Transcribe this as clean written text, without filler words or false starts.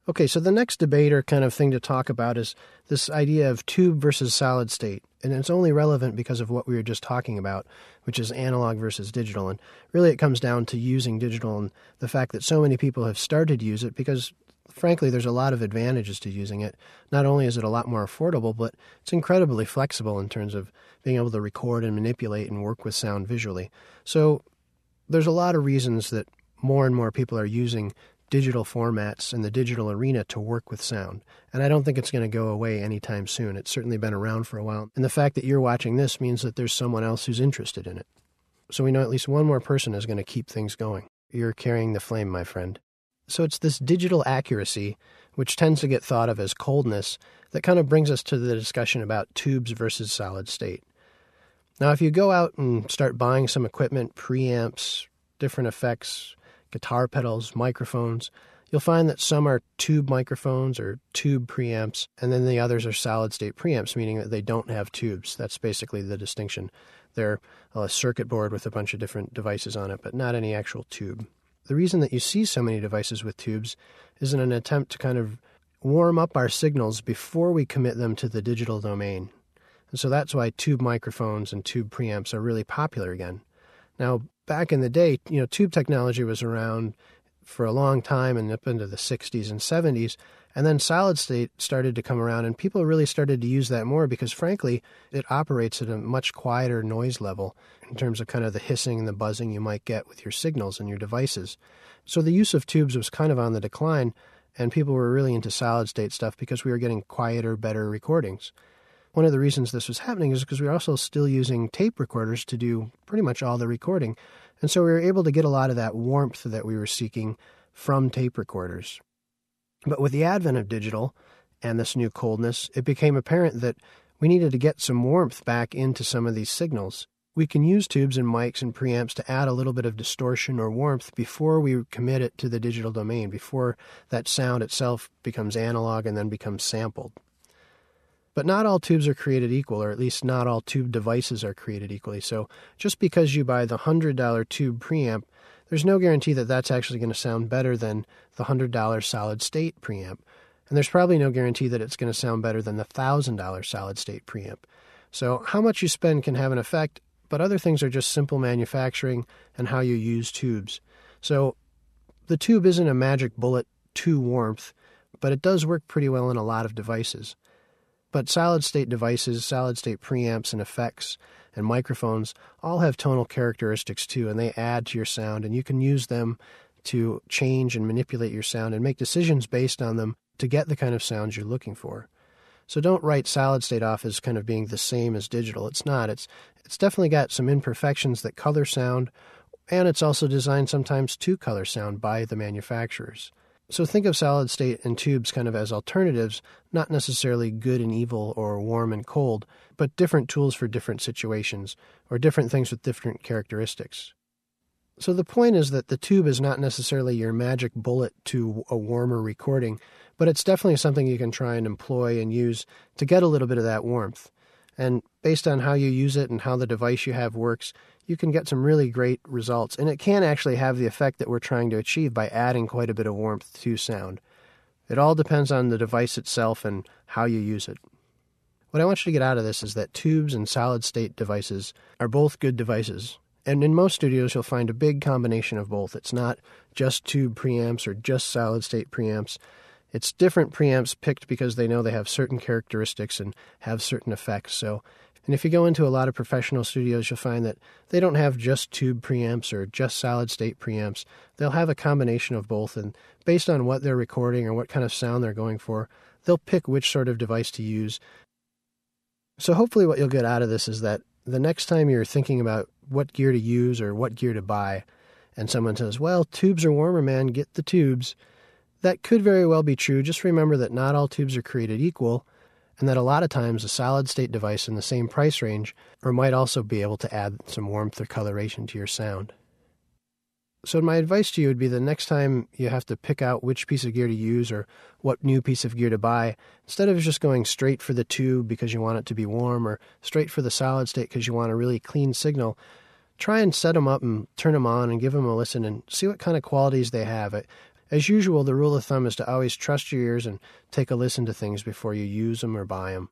Okay, so the next debate or kind of thing to talk about is this idea of tube versus solid state. And it's only relevant because of what we were just talking about, which is analog versus digital. And really it comes down to using digital and the fact that so many people have started to use it because, frankly, there's a lot of advantages to using it. Not only is it a lot more affordable, but it's incredibly flexible in terms of being able to record and manipulate and work with sound visually. So there's a lot of reasons that more and more people are using digital formats in the digital arena to work with sound. And I don't think it's going to go away anytime soon. It's certainly been around for a while. And the fact that you're watching this means that there's someone else who's interested in it. So we know at least one more person is going to keep things going. You're carrying the flame, my friend. So it's this digital accuracy, which tends to get thought of as coldness, that kind of brings us to the discussion about tubes versus solid state. Now, if you go out and start buying some equipment, preamps, different effects, guitar pedals, microphones, you'll find that some are tube microphones or tube preamps, and then the others are solid-state preamps, meaning that they don't have tubes. That's basically the distinction. They're a circuit board with a bunch of different devices on it, but not any actual tube. The reason that you see so many devices with tubes is in an attempt to kind of warm up our signals before we commit them to the digital domain. And so that's why tube microphones and tube preamps are really popular again. Now, back in the day, tube technology was around for a long time and up into the 60s and 70s, and then solid state started to come around, and people really started to use that more because, frankly, it operates at a much quieter noise level in terms of kind of the hissing and the buzzing you might get with your signals and your devices. So the use of tubes was kind of on the decline, and people were really into solid state stuff because we were getting quieter, better recordings. One of the reasons this was happening is because we were also still using tape recorders to do pretty much all the recording. And so we were able to get a lot of that warmth that we were seeking from tape recorders. But with the advent of digital and this new coldness, it became apparent that we needed to get some warmth back into some of these signals. We can use tubes and mics and preamps to add a little bit of distortion or warmth before we commit it to the digital domain, before that sound itself becomes analog and then becomes sampled. But not all tubes are created equal, or at least not all tube devices are created equally. So just because you buy the $100 tube preamp, there's no guarantee that that's actually going to sound better than the $100 solid-state preamp. And there's probably no guarantee that it's going to sound better than the $1,000 solid-state preamp. So how much you spend can have an effect, but other things are just simple manufacturing and how you use tubes. So the tube isn't a magic bullet to warmth, but it does work pretty well in a lot of devices. But solid-state devices, solid-state preamps and effects and microphones all have tonal characteristics too, and they add to your sound, and you can use them to change and manipulate your sound and make decisions based on them to get the kind of sounds you're looking for. So don't write solid-state off as kind of being the same as digital. It's not. It's definitely got some imperfections that color sound, and it's also designed sometimes to color sound by the manufacturers. So think of solid state and tubes kind of as alternatives, not necessarily good and evil or warm and cold, but different tools for different situations, or different things with different characteristics. So the point is that the tube is not necessarily your magic bullet to a warmer recording, but it's definitely something you can try and employ and use to get a little bit of that warmth. And based on how you use it and how the device you have works, you can get some really great results. And it can actually have the effect that we're trying to achieve by adding quite a bit of warmth to sound. It all depends on the device itself and how you use it. What I want you to get out of this is that tubes and solid-state devices are both good devices. And in most studios, you'll find a big combination of both. It's not just tube preamps or just solid-state preamps. It's different preamps picked because they know they have certain characteristics and have certain effects. And if you go into a lot of professional studios, you'll find that they don't have just tube preamps or just solid-state preamps. They'll have a combination of both, and based on what they're recording or what kind of sound they're going for, they'll pick which sort of device to use. So hopefully what you'll get out of this is that the next time you're thinking about what gear to use or what gear to buy, and someone says, well, tubes are warmer, man, get the tubes, that could very well be true. Just remember that not all tubes are created equal, and that a lot of times a solid-state device in the same price range might also be able to add some warmth or coloration to your sound. So my advice to you would be the next time you have to pick out which piece of gear to use or what new piece of gear to buy, instead of just going straight for the tube because you want it to be warm or straight for the solid-state because you want a really clean signal, try and set them up and turn them on and give them a listen and see what kind of qualities they have. As usual, the rule of thumb is to always trust your ears and take a listen to things before you use them or buy them.